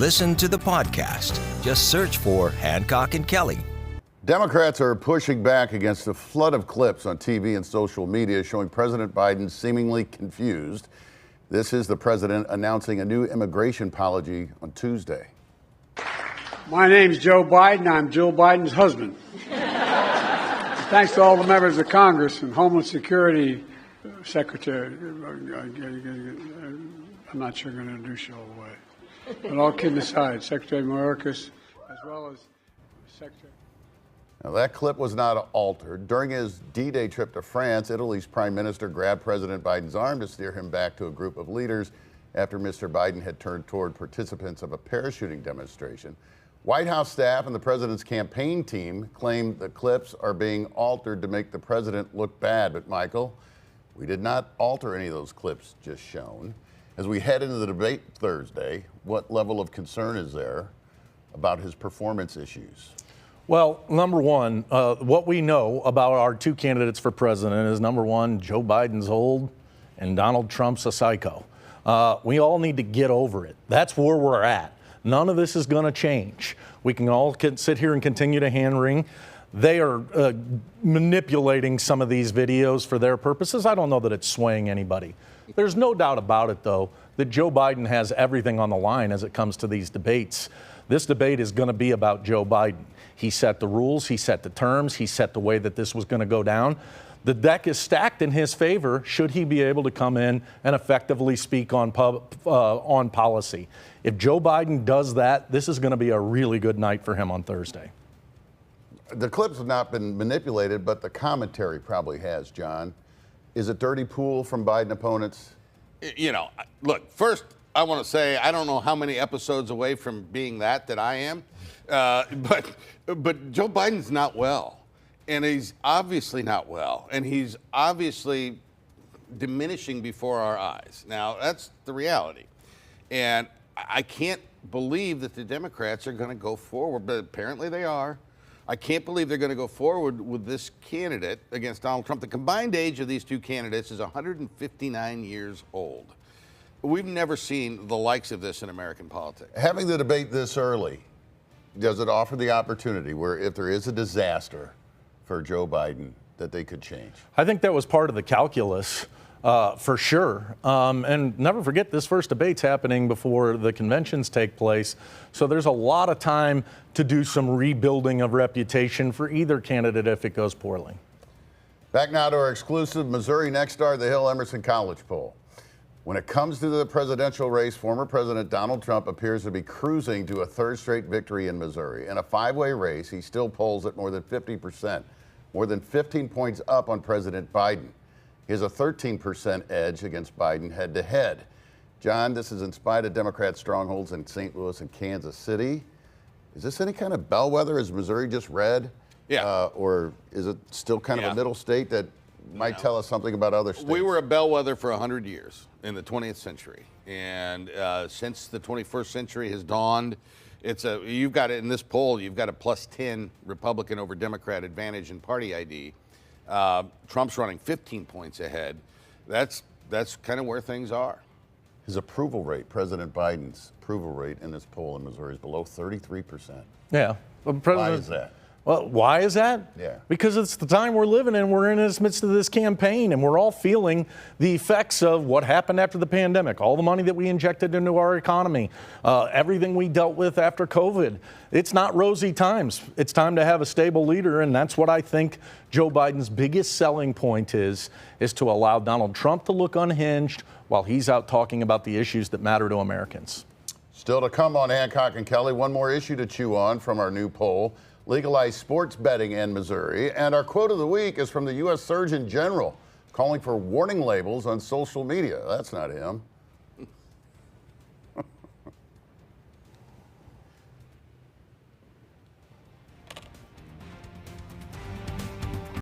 listen to the podcast. Just search for Hancock and Kelly. Democrats are pushing back against a flood of clips on TV and social media showing President Biden seemingly confused. This is the president announcing a new immigration policy on Tuesday. My name's Joe Biden. I'm Jill Biden's husband. Thanks to all the members of Congress and Homeland Security Secretary. I'm not sure I'm going to introduce you all the way. But all kidding aside, Secretary Mayorkas, as well as Secretary. Now, that clip was not altered. During his D-Day trip to France, Italy's prime minister grabbed President Biden's arm to steer him back to a group of leaders after Mr. Biden had turned toward participants of a parachuting demonstration. White House staff and the president's campaign team claim the clips are being altered to make the president look bad. But, Michael, we did not alter any of those clips just shown. As we head into the debate Thursday, what level of concern is there about his performance issues? Well, number one, what we know about our two candidates for president is, number one, Joe Biden's old and Donald Trump's a psycho. We all need to get over it. That's where we're at. None of this is going to change. We can all sit here and continue to hand-wring. They are manipulating some of these videos for their purposes. I don't know that it's swaying anybody. There's no doubt about it, though, that Joe Biden has everything on the line as it comes to these debates. This debate is going to be about Joe Biden. He set the rules, he set the terms, he set the way that this was going to go down. The deck is stacked in his favor should he be able to come in and effectively speak on policy. If Joe Biden does that, this is going to be a really good night for him on Thursday. The clips have not been manipulated, but the commentary probably has, John. Is it dirty pool from Biden opponents? You know, look, first, I want to say I don't know how many episodes away from being that I am, but Joe Biden's not well, and he's obviously not well, and he's obviously diminishing before our eyes. Now, that's the reality, and I can't believe that the Democrats are going to go forward, but apparently they are. I can't believe they're going to go forward with this candidate against Donald Trump. The combined age of these two candidates is 159 years old. We've never seen the likes of this in American politics. Having the debate this early, does it offer the opportunity where if there is a disaster for Joe Biden, that they could change? I think that was part of the calculus, for sure. And never forget, this first debate's happening before the conventions take place. So there's a lot of time to do some rebuilding of reputation for either candidate if it goes poorly. Back now to our exclusive Missouri Next Star, the Hill Emerson College poll. When it comes to the presidential race, former President Donald Trump appears to be cruising to a third straight victory in Missouri. In a five-way race, he still polls at more than 50%, more than 15 points up on President Biden. He has a 13% edge against Biden head-to-head. John, this is in spite of Democrat strongholds in St. Louis and Kansas City. Is this any kind of bellwether? Is Missouri just red? Yeah. Or is it still kind of a middle state that might tell us something about other states? We were a bellwether for 100 years in the 20th century. And since the 21st century has dawned, you've got it in this poll, you've got a +10 Republican over Democrat advantage in party ID. Trump's running 15 points ahead. That's kind of where things are. His approval rate, President Biden's approval rate in this poll in Missouri is below 33%. Yeah. Why is that? Well, why is that? Yeah. Because it's the time we're living in. We're in the midst of this campaign, and we're all feeling the effects of what happened after the pandemic, all the money that we injected into our economy, everything we dealt with after COVID. It's not rosy times. It's time to have a stable leader, and that's what I think Joe Biden's biggest selling point is to allow Donald Trump to look unhinged while he's out talking about the issues that matter to Americans. Still to come on Hancock and Kelly, one more issue to chew on from our new poll. Legalize sports betting in Missouri. And our quote of the week is from the U.S. Surgeon General, calling for warning labels on social media. That's not him.